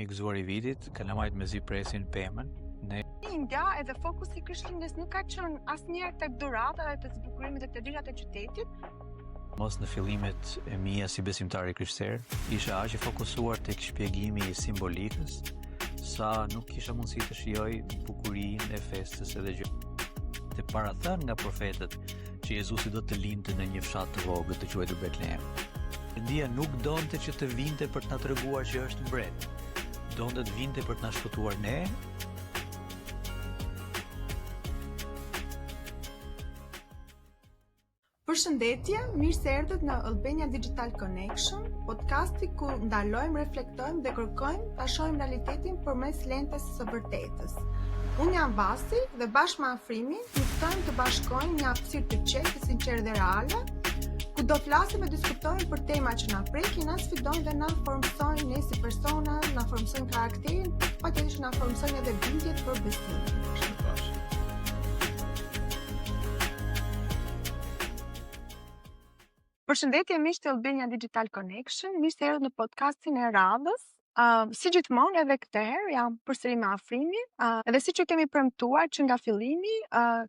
i gëzuar i vitit, kalamajt me zi presin pemën. Lindja edhe fokusi i Krishtlindjes nuk ka qenë asnjëherë tek dhurata dhe të zbukurimit dhe të lirat e qytetit. Mos në fillimet e mia si besimtari krishter, isha aq i fokusuar tek shpjegimi i simbolikës, sa nuk kisha mundësi të shijoj bukurinë e festës edhe gjë. Të parathënë nga profetët që Jezusi do të lindte në një fshat të vogël të quajtur Betlehem. Dia nuk donte që të vinte për të na treguar që është mbret. Donte të vinte për të na shpëtuar ne. Përshëndetje, mirë se erdhët në Albania Digital Connection, podcasti ku ndalojmë, reflektojmë dhe kërkojmë ta shohim realitetin përmes lentes së vërtetës. Unë jam Vasi dhe bashkë me Afrimin ftojmë të bashkojmë një hapësirë të qetë, sinqertë dhe reale, ku do flasim e diskutojmë për tema që na prekin, na sfidojnë dhe na formsojnë ne si persona, na formsojnë karakterin, patjetër na formsojnë edhe bindjet për besimin. Përshëndetje miq të Albania Digital Connection, mirë se erdhët në podcastin e radhës. Si gjithmonë edhe këtë herë jam përsëri me Afrimin, edhe siç ju kemi premtuar që nga fillimi,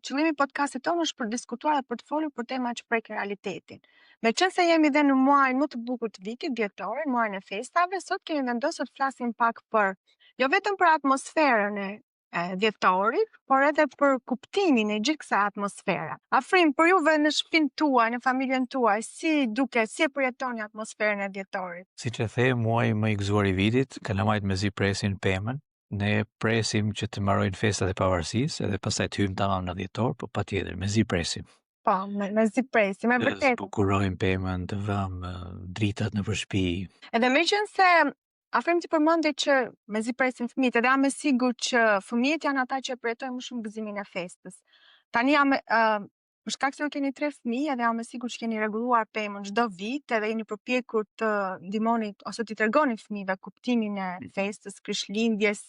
qëllimi i podcastit tonë është për diskutuar dhe për të folur për tema që prekin realitetin. Meqense jemi dhe në muajin më të bukur të vitit, dhjetorin, muajin e festave, sot kemi vendosur të flasim pak për jo vetëm për atmosferën e dhjetorit, por edhe për kuptimin e gjithë kësaj atmosfere. Afrim, për juve në shtëpinë tuaj, në familjen tuaj, si e përjetoni atmosferën e dhjetorit? Siç e the, muaji më i gëzuar i vitit, kalamajt me zi presin pemën. Ne presim që të mbarojnë festat e pavarësisë, edhe pastaj të hyjmë tamam në dhjetor, po patjetër me zi presim. Po, me zi presim, me vërtet. Të zbukurojmë pemën, të vëmë dritat nëpër shtëpi. Edhe meqense Afrim ti përmendi që me zi presin fëmijët, edhe jam e sigurt që fëmijët janë ata që përjetojnë më shumë gëzimin e festës. Tani jam për shkak se ju keni 3 fëmijë, edhe jam e sigurt që keni rregulluar pemën çdo vit, edhe jeni përpjekur të ndihmoni ose t'i tregoni fëmijëve kuptimin e festës, Krishtlindjes,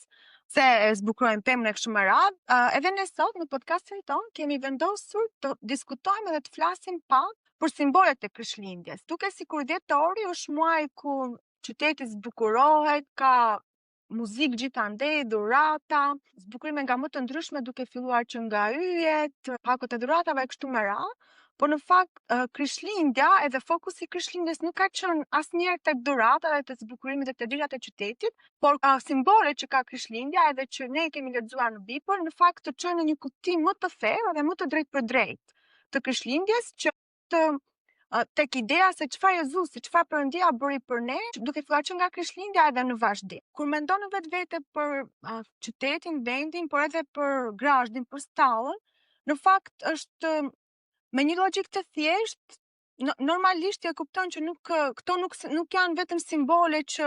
se e zbukurojnë pemën e kështu me radhë. Edhe ne sot në podcastin tonë kemi vendosur të diskutojmë edhe të flasim pak për simbolet e Krishtlindjes. Duke sikur dhjetori është muaj ku qyteti zbukurohet, ka muzikë gjithandej, dhurata, zbukurime nga më të ndryshme duke filluar që nga yjet, pakot e dhuratave e kështu me radhë, por në fakt Krishtlindja edhe fokusi i Krishtlindjes nuk ka qenë asnjëherë tek dhurata dhe të zbukurimit dhe të lirat e qytetit, por simbolet që ka Krishtlindja edhe që ne kemi lexuar në Bibël, në fakt të çojnë në një kuptim më të thellë dhe më të drejtpërdrejtë të Krishtlindjes, që të tek ideja se çfarë Jezusi, çfarë Perëndia bëri për ne, duke filluar që nga Krishtlindja edhe në vazhdim. Kur mendon në vetvete për qytetin, vendin, por edhe për Grazhdin, për stallën, në fakt është me një logjikë të thjeshtë, normalisht e kupton që këto nuk janë vetëm simbole që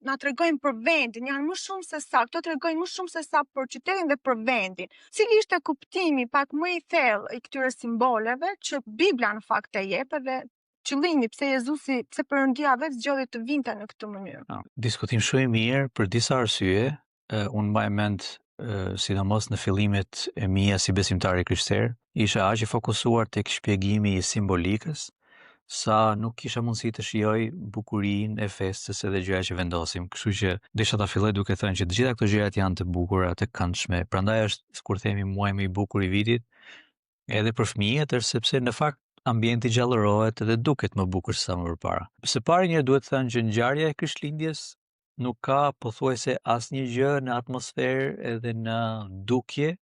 na tregojnë për vendin, janë më shumë se sa, këto tregojnë më shumë se sa për qytetin dhe për vendin. Cili ishte kuptimi pak më i thellë i këtyre simboleve që Bibla në fakt e jep edhe qëllimi pse Jezusi, pse Perëndia vetë zgjodhi të vinte në këtë mënyrë? Diskutim shumë i mirë për disa arsye. Unë mbaj mend sidomos në fillimet e mia si besimtari krishter, isha aq i fokusuar tek shpjegimi i simbolikës, sa nuk kisha mundësi të shijoj bukurinë e festës edhe gjëra që vendosim. Kështu që desha ta filloj duke thënë që të gjitha këto gjërat janë të bukura, të këndshme. Prandaj është, kur themi, muaji më i bukur i vitit, edhe për fëmijët, është sepse në fakt ambienti gjallërohet dhe duket më bukur se sa më përpara. Së pari një duhet thënë që ngjarja e Krishtlindjes nuk ka pothuajse asnjë gjë në atmosferë edhe në dukje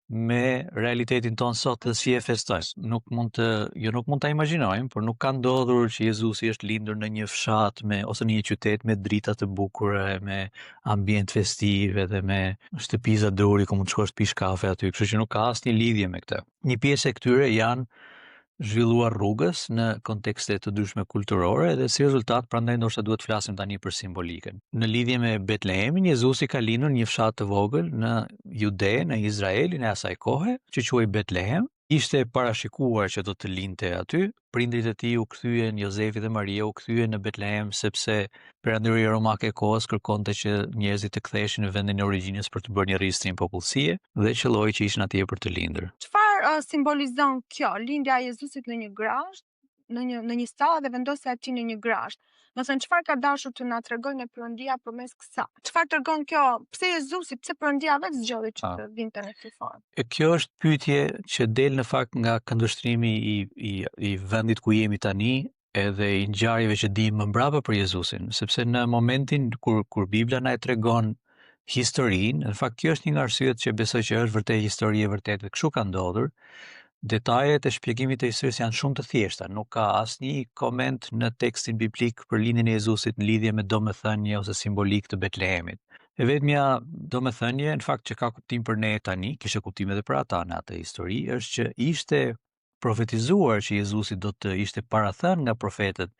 me realitetin tonë sot dhe si e festojmë. Nuk mund ta imagjinojmë, por nuk ka ndodhur që Jezusi është lindur në një fshat ose në një qytet me drita të bukura, me ambient festiv edhe me shtëpiza druri ku mund të shkosh të pish kafe aty, kështu që nuk ka asnjë lidhje me këtë. Një pjesë e këtyre janë zhvilluar rrugës në kontekste të ndryshme kulturore dhe si rezultat prandaj ndoshta duhet flasim tani për simbolikën. Në lidhje me Betlehemin, Jezusi ka lindur në një fshat të vogël në Jude, në Izraelin e asaj kohe, që quhej Betlehem. Ishte parashikuar që do të lindte aty. Prindrit e tij u kthyen, Jozefi dhe Maria u kthyen në Betlehem sepse Perandëria romake e kohës kërkonte që njerëzit të ktheheshin në vendin e origjinës për të bërë një rristrim popullsie dhe qelloi që ishin atje për të lindur. Çfarë simbolizon kjo lindja e Jezusit në një grazhd, në një stallë dhe vendosja e tij në një grazhd? Më thënë, çfarë ka dashur të na tregojë në Perëndia përmes kësaj? Çfarë tregon kjo? Pse Jezusi, pse Perëndia vetë zgjodhi që të vinte në këtë formë? Kjo është pyetje që del në fakt nga këndvështrimi i vendit ku jemi tani, edhe i ngjarjeve që dim më mbrapa për Jezusin, sepse në momentin kur Bibla na e tregon historinë, në fakt kjo është një nga arsyet që besoj që është vërtet histori e vërtetë, kështu ka ndodhur. Detajet e shpjegimit të historisë janë shumë të thjeshta, nuk ka asnjë koment në tekstin biblik për lindjen e Jezusit në lidhje me domethënie ose simbolik të Betlehemit. E vetmja domethënie, në fakt që ka kuptim për ne tani, kishte kuptim edhe për ata në atë histori, është që ishte profetizuar që Jezusi do të ishte parathënë nga profetët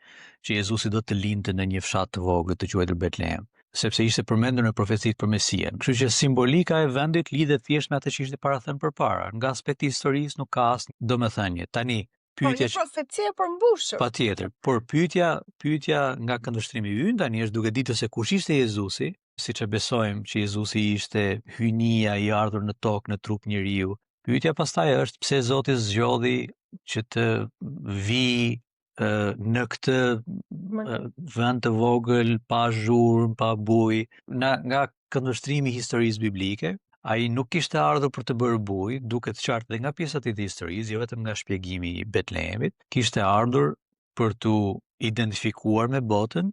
që Jezusi do të lindte në një fshat të vogël të quajtur Betlehem, sepse ishte përmendur në profecitë për Mesian. Kështu që simbolika e vendit lidhet thjesht me atë që ishte parathënë përpara. Nga aspekti historisë nuk ka asnjë domethënie. Tani pyetja është profecia e përmbushur. Patjetër, por pyetja nga këndvështrimi ynë tani është duke ditur se kush ishte Jezusi, siç e besojmë që Jezusi ishte hyjnia i ardhur në tokë në trup njeriu. Pyetja pastaj është pse Zoti zgjodhi që të vijë në këtë vend të vogël, pa zhurmë, pa bujë. Nga këndvështrimi i historisë biblike, ai nuk kishte ardhur për të bërë bujë, duket qartë dhe nga pjesa e historisë, jo vetëm nga shpjegimi i Betlehemit, kishte ardhur për tu identifikuar me botën,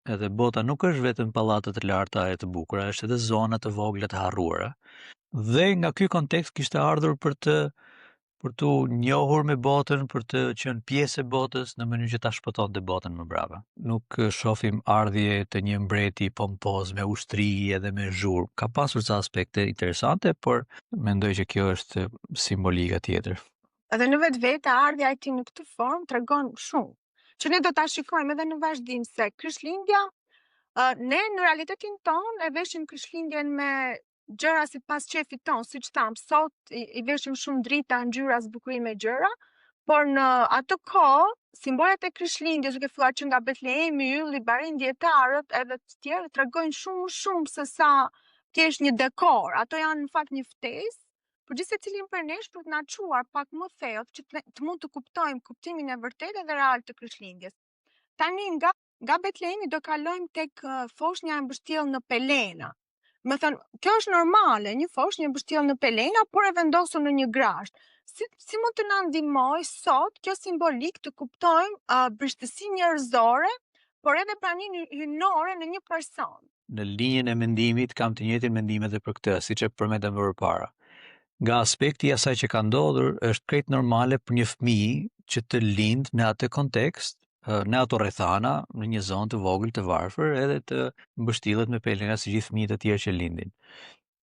edhe bota nuk është vetëm pallatet e larta e të bukura, është edhe zona të vogla të harruara. Dhe nga ky kontekst kishte ardhur për tu njohur me botën, për të qenë pjesë e botës në mënyrë që ta shpëtonte botën më brapa. Nuk shohim ardhje të një mbreti pompoz me ushtri edhe me zhurmë. Ka pasur ca aspekte interesante, por mendoj që kjo është simbolika tjetër. Edhe në vetvete ardhja e tij në këtë formë tregon shumë. Që ne do ta shikojmë edhe në vazhdim se Krishtlindja, ne në realitetin ton e veshim Krishtlindjen me gjëra sipas qefit ton, siç tham, sot i veshim shumë drita, ngjyra, zbukurime gjëra, por në atë kohë simbolet e Krishtlindjes, duke filluar që nga Betlehemi, ylli, barin, dietarët edhe të tjerë tregojnë shumë se sa thjesht një dekor. Ato janë në fakt një ftesë për gjithë secilin për nesh për të na çuar pak më thellë që të mund të kuptojmë kuptimin e vërtetë dhe real të Krishtlindjes. Tani nga Betlehemi do kalojmë tek foshnja e mbështjellë në pelena. Më thënë, kjo është normale, një foshnjë e mbështjellë në pelena, por e vendosur në një grasht. Si mund të na ndihmojë sot kjo simbolik të kuptojmë brishtësinë njerëzore, por edhe praninë hyjnore në një person. Në linjën e mendimit kam të njëjtin mendim edhe për këtë, siç e përmendëm më parë. Nga aspekti i asaj që ka ndodhur, është krejt normale për një fëmijë që të lindë në atë kontekst, në ato rrethana, në një zonë të vogël të varfër, edhe të mbështillet me pelena si gjithë fëmijët e tjerë që lindin.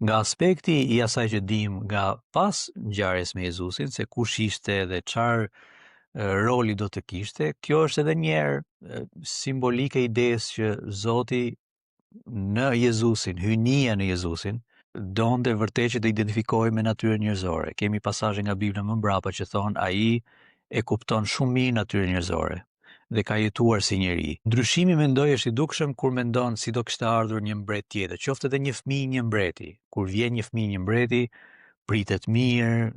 Nga aspekti i asaj që dim nga pas ngjarjes me Jezusin, se kush ishte dhe çfarë roli do të kishte, kjo është edhe një herë simbolike e idesë që Zoti në Jezusin, hyjnia në Jezusin, donte vërtet që të identifikohej me natyrën njerëzore. Kemi pasazhe nga Bibla më mbrapa që thon ai e kupton shumë mirë natyrën njerëzore dhe ka jetuar si njeri. Ndryshimi mendoj është i dukshëm kur mendon si do kishte ardhur një mbret tjetër, qoftë edhe një fëmijë një mbreti. Kur vjen një fëmijë një mbreti, pritet mirë,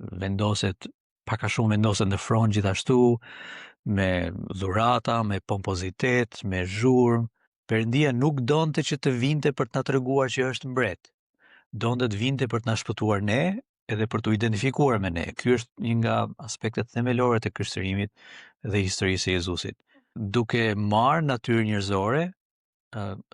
pak a shumë vendoset në front gjithashtu, me dhurata, me pompozitet, me zhurmë. Perëndia nuk donte që të vinte për të na treguar që është mbret. Donte të vinte për të na shpëtuar ne edhe për të identifikuar me ne. Ky është një nga aspektet themelore të krishterimit dhe historisë së Jezusit. Duke marrë natyrë njerëzore,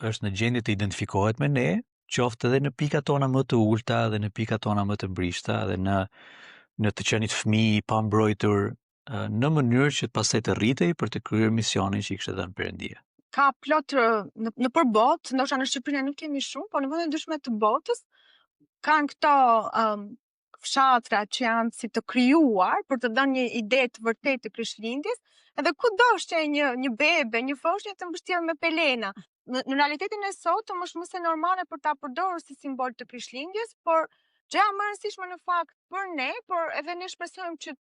është në gjendje të identifikohet me ne, qoftë edhe në pikat tona më të ulta dhe në pikat tona më të mbrishta dhe në të qenit fëmijë pa mbrojtur, në mënyrë që të pastaj të rritej për të kryer misionin që i kishte dhënë Perëndia. Ka plot në përbot, ndoshta në Shqipëri nuk kemi shumë, por në vende ndryshme të botës kanë këto fshatra që janë si të krijuar për të dhënë një ide të vërtetë të Krishtlindjes, edhe kudo sheh një bebe, një foshnjë të mbështjellë me pelena. Në realitetin e sotëm është më se normale për ta përdorur si simbol të Krishtlindjes, por gjëja më e rëndësishme në fakt për ne, por edhe ne shpresojmë që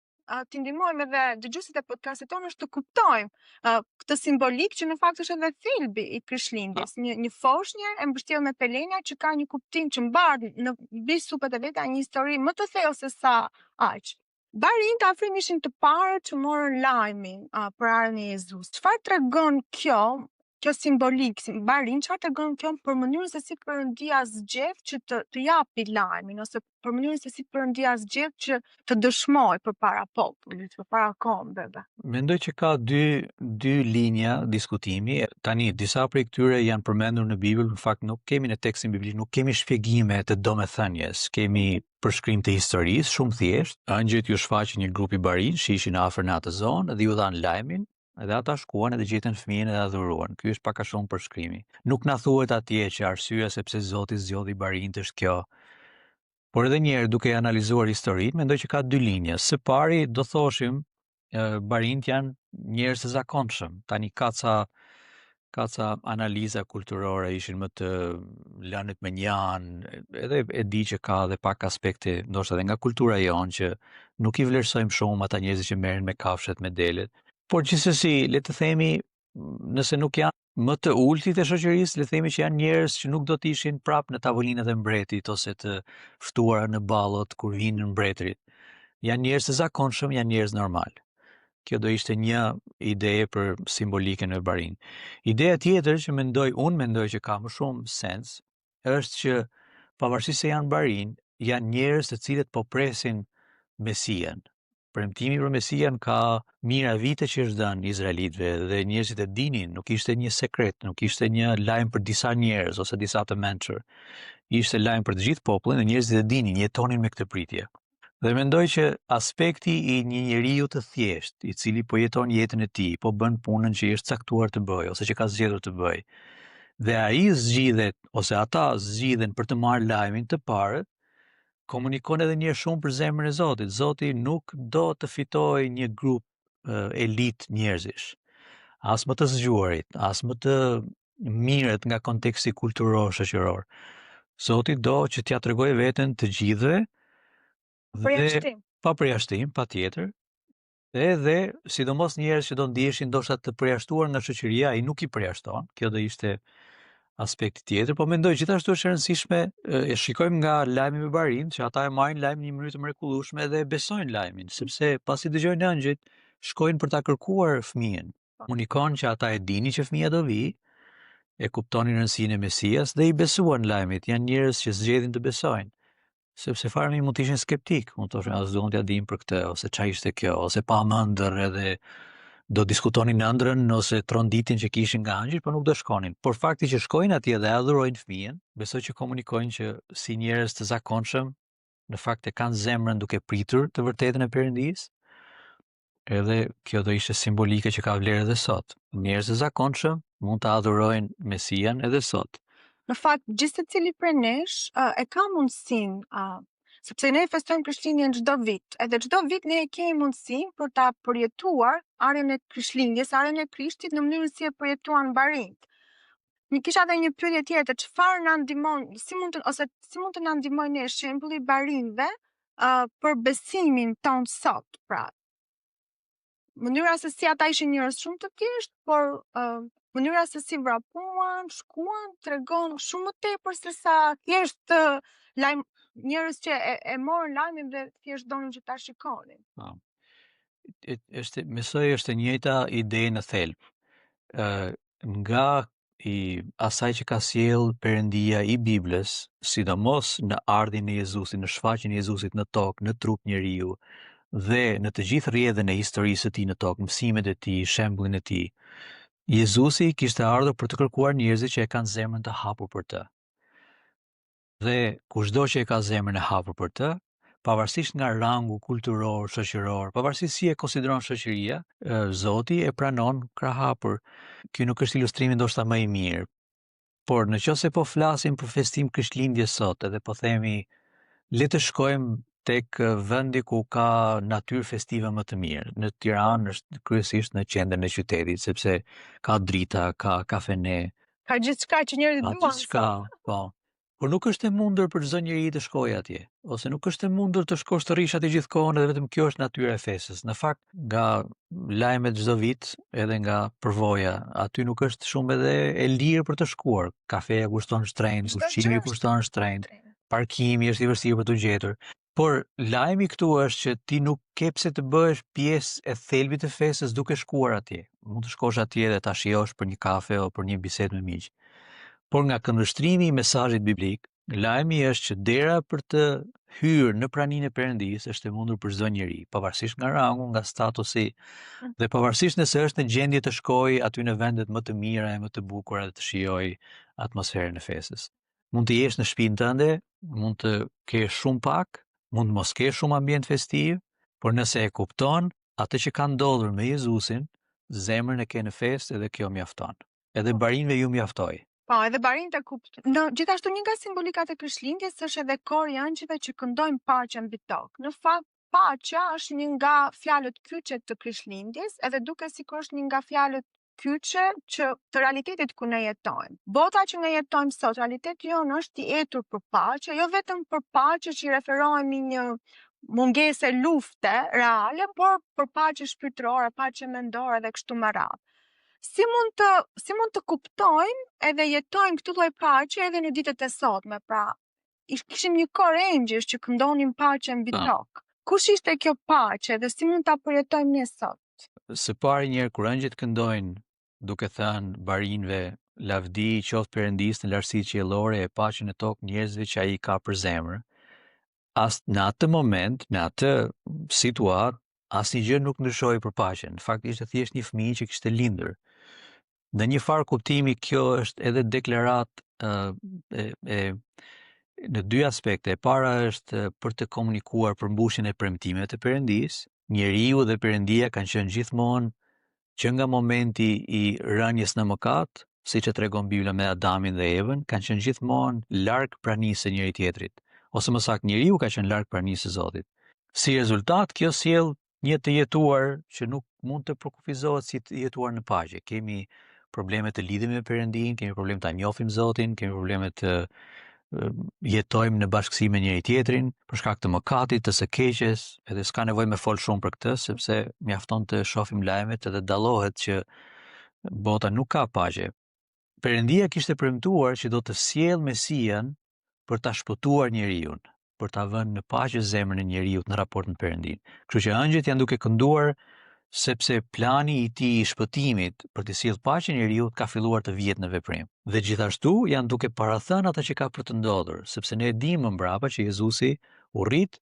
të ndihmojmë edhe dëgjuesit e podcastit tonë është të kuptojmë këtë simbolik që në fakt është edhe thelbi i Krishtlindjes, një foshnjë e mbështjellë me pelena që ka një kuptim që mbar në mbi supet e veta një histori më të thellë se sa aq. Barinj të afrim ishin të parë që morën lajmin për ardhmën e Jezusit. Çfarë tregon kjo kjo simbolik, barin, çfarë tregon kjo për mënyrën se si Perëndia zgjedh që të japi lajmin, ose për mënyrën se si Perëndia zgjedh që të dëshmoj përpara popullit, përpara kombeve. Mendoj që ka dy linja diskutimi. Tani, disa prej këtyre janë përmendur në Bibël, në fakt nuk kemi në tekstin biblik, nuk kemi shpjegime të domethënies, kemi përshkrim të historisë, shumë thjesht. Angjëjt ju shfaqin një grup i barin, ishin afër në atë zonë dhe ju dhanë lajmin, edhe ata shkuan edhe gjetën fëmijën edhe adhuruan. Ky është pak a shumë përshkrimi. Nuk na thuhet atje që arsyeja sepse Zoti zgjodhi barinj është kjo. Por edhe njerë duke analizuar historinë, mendoj që ka dy linja. Së pari do thoshim barinjt janë njerëz të zakonshëm. Tani ka ca analiza kulturore ishin më të lënët me njanë, edhe e di që ka edhe pak aspekte, ndoshta edhe nga kultura jonë, që nuk i vlerësojmë shumë ata njerëzit që merren me kafshet, me delet. Por gjithsesi, le të themi, nëse nuk janë më të ultit e shoqërisë, le të themi që janë njerëz që nuk do të ishin prapë në tavolinat e mbretit ose të ftuara në ballot kur vinë mbretërit. Janë njerëz të zakonshëm, janë njerëz normal. Kjo do ishte një ide për simbolikën e barin. Ideja tjetër që unë mendoj që ka më shumë sens, është që pavarësisht se janë barin, janë njerëz të cilët po presin Mesian. Premtimi për Mesian ka mijëra vite që është dhënë izraelitëve dhe njerëzit e dinin, nuk ishte një sekret, nuk ishte një lajm për disa njerëz ose disa të mençur. Ishte lajm për të gjithë popullin dhe njerëzit e dinin, jetonin me këtë pritje. Dhe mendoj që aspekti i një njeriu të thjesht, i cili po jeton jetën e tij, po bën punën që i është caktuar të bëjë ose që ka zgjedhur të bëjë. Dhe ai zgjidhet ose ata zgjidhen për të marrë lajmin të parë, komunikon edhe një shumë për zemrën e Zotit. Zoti nuk do të fitojë një grup elit njerëzish, as më të zgjuarit, as më të mirët nga konteksti kulturor shoqëror. Zoti do që t'ia tregojë veten të gjithëve, pa përjashtim, patjetër. Edhe sidomos njerëz që do ndiheshin ndoshta të përjashtuar nga shoqëria, ai nuk i përjashton. Kjo do ishte aspekti tjetër, po mendoj gjithashtu është e rëndësishme, e shikojmë nga lajmi me barin, që ata e marrin lajmin në një mënyrë të mrekullueshme dhe besojnë lajmin, sepse pasi dëgjojnë angjëjt, shkojnë për ta kërkuar fëmijën. Komunikon që ata e dinin që fëmia do vi, e kuptonin rëndësinë e Mesias dhe i besuan lajmit. Janë njerëz që zgjedhin të besojnë. Sepse farmi mund të ishin skeptik, mund të thoshin as duon t'ia dim për këtë, ose çfarë ishte kjo, ose pa më ëndër edhe do diskutonin ëndrrën ose tronditin që kishin nga angjëjt, por nuk do shkonin. Por fakti që shkojnë atje dhe adhurojnë fëmijën, besoj që komunikojnë që si njerëz të zakonshëm, në fakt e kanë zemrën duke pritur të vërtetën e Perëndisë. Edhe kjo do ishte simbolike që ka vlerë edhe sot. Njerëz të zakonshëm mund të adhurojnë Mesian edhe sot. Në fakt, gjithë se cili për nesh e ka mundësin, sepse ne festojmë Krishtlindjen çdo vit, edhe çdo vit ne e kemi mundësin për ta përjetuar arjen e Krishtlindjes, arjen e Krishtit në mënyrën si e përjetuan barinjt. Kisha edhe një pyetje tjetër, çfarë na ndihmon, si mund të na ndihmojë ne shembulli i barinjve për besimin ton sot, pra. Mënyra se si ata ishin njerëz shumë të thjeshtë, por mënyra se si vrapuan, shkuan, tregon shumë më tepër se sa thjesht njerëz që e morën lajmin dhe thjesht donin që ta shikonin. Mesoj është e njëjta ide në thelb. Nga asaj që ka sjell Perëndia i Biblës, sidomos në ardhin e Jezusit, në shfaqjen e Jezusit në tokë, në trup njeriu, dhe në të gjithë rrjedhën e historisë së tij në tokë, mësimet e tij, shembullin e tij. Jezusi kishte ardhur për të kërkuar njerëzit që e kanë zemrën të hapur për të. Dhe kushdo që e ka zemrën e hapur për të, pavarësisht nga rangu kulturor, shoqëror, pavarësisht si e konsideron shoqëria, Zoti e pranon krahapur. Ky nuk është ilustrimi ndoshta më i mirë. Por nëse po flasim për festim Krishtlindje sot, edhe po themi le të shkojmë tek vendi ku ka natyrë festive më të mirë. Në Tiranë është kryesisht në qendrën e qytetit, sepse ka drita, ka kafene. Ka gjithçka që njerëzit duan. Ka gjithçka, po. Por nuk është e mundur për çdo njeri të shkojë atje, ose nuk është e mundur të shkosh të rish atje gjithkohon edhe vetëm kjo është natyra e festës. Në fakt, nga lajmet çdo vit, edhe nga përvoja, aty nuk është shumë edhe e lirë për të shkuar. Kafeja kushton shtrenjtë, ushqimi kushton shtrenjtë, parkimi është i vështirë për të gjetur. Por lajmi këtu është që ti nuk ke pse të bëhesh pjesë e thelbit të fesës duke shkuar atje. Mund të shkosh atje dhe ta shijosh për një kafe o për një bisedë me miq. Por nga këndvështrimi i mesazhit biblik, lajmi është që dera për të hyrë në praninë e Perëndisë është e mundur për çdo njeri, pavarësisht nga rangu, nga statusi dhe pavarësisht nëse është në gjendje të shkojë aty në vendet më të mira e më të bukura dhe të shijojë atmosferën e fesës. Mund të jesh në shtëpinë tënde, mund të kesh shumë pak, mund të mos kesh shumë ambient festiv, por nëse e kupton atë që ka ndodhur me Jezusin, zemrën e ke në festë dhe kjo mjafton. Edhe barinëve ju mjaftoi. Po, edhe barinët e kuptojnë. Gjithashtu një nga simbolikat e Krishtlindjes është edhe kori i angjëve që këndojnë paqen mbi tokë. Në fakt, paqja është një nga fjalët kyçe të Krishtlindjes, edhe duke sikur është një nga fjalët kyçe që të realitetit ku ne jetojmë. Bota që ne jetojmë sot, realiteti jonë është i etur për paqe, jo vetëm për paqe që i referohemi një mungese lufte reale, por për paqe shpirtërore, paqe mendore dhe kështu me radhë. Si mund të kuptojmë edhe jetojmë këtë lloj paqe edhe në ditët e sotme, pra kishim një kor engjësh që këndonin paqe mbi tokë. Kush ishte kjo paqe dhe si mund ta përjetojmë ne sot? Së pari njerë kur angjët këndojnë duke thënë barinëve lavdi i qoftë Perëndis në lartësitë qiellore e paqen në tokë njerëzve që ai ka për zemër. As në atë moment, në atë situatë, asnjë gjë nuk ndryshoi për paqen. Në fakt ishte thjesht një fëmijë që kishte lindur. Në një farë kuptimi kjo është edhe deklaratë në dy aspekte. E para është për të komunikuar përmbushjen e premtimeve të Perëndisë. Njeriu dhe Perëndia kanë qenë gjithmonë që nga momenti i rënies në mëkat, siç e tregon Bibla me Adamin dhe Evën, kanë qenë gjithmonë larg pranisë së njëri tjetrit, ose më saktë njeriu ka qenë larg pranisë së Zotit. Si rezultat, kjo sjell një të jetuar që nuk mund të përkufizohet si të jetuar në paqe. Kemi probleme të lidhemi me Perëndin, kemi probleme ta njohim Zotin, kemi probleme të jetojmë në bashkësi me njëri tjetrin për shkak të mëkatit, të së keqes, edhe s'ka nevojë me fol shumë për këtë, sepse mjafton të shohim lajmet edhe dallohet që bota nuk ka paqe. Perëndia kishte premtuar që do të sjellë Mesian për ta shpëtuar njeriu, për ta vënë në paqe zemrën e njeriu në raport me Perëndin. Kështu që angjët janë duke kënduar sepse plani i tij i shpëtimit për të sjellë paqen njeriu ka filluar të vihet në veprim. Dhe gjithashtu janë duke parathënë atë që ka për të ndodhur, sepse ne e dimë më mbrapa që Jezusi u rrit,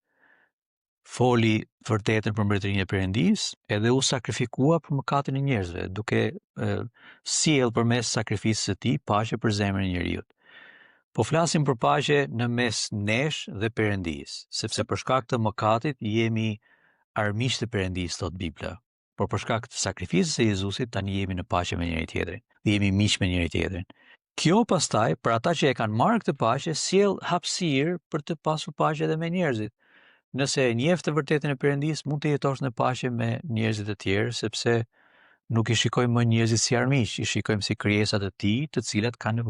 foli vërtetën për mbretërinë e Perëndisë, edhe u sakrifikua për mëkatin e njerëzve, duke sjellë përmes sakrificës së tij paqe për zemrën e njeriu. Po flasim për paqe në mes nesh dhe Perëndisë, sepse për shkak të mëkatit jemi armiq të Perëndisë, thot Bibla. Por për shkak të sakrificës së Jezusit tani jemi në paqe me njëri tjetrin, dhe jemi miq me njëri tjetrin. Kjo pastaj për ata që e kanë marrë këtë paqe sjell hapësirë për të pasur paqe edhe me njerëzit. Nëse e njeh të vërtetën e Perëndisë, mund të jetosh në paqe me njerëzit e tjerë, sepse nuk i shikojmë më njerëzit si armiq, i shikojmë si krijesa të tij, të cilët kanë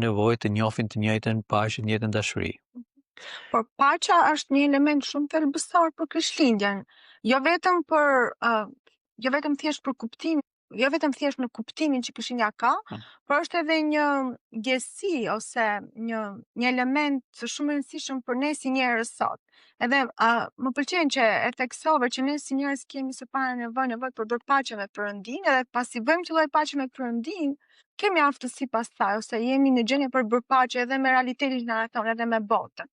nevojë të njohin të njëjtën paqe, të njëjtën dashuri. Por paqja është një element shumë thelbësor për Krishtlindjen, jo vetëm thjesht për kuptimin, jo vetëm thjesht në kuptimin që Krishtlindja ka, por është edhe një gjësi ose një element shumë i rëndësishëm për ne si njerëz sot. Edhe më pëlqen që e theksove që ne si njerëz kemi së pari nevojë për bërë paqe me Perëndin, edhe pasi bëjmë këtë lloj paqe me Perëndin, kemi aftësi pastaj ose jemi në gjendje për bërë paqe edhe me realitetin që na rrethon, edhe me botën.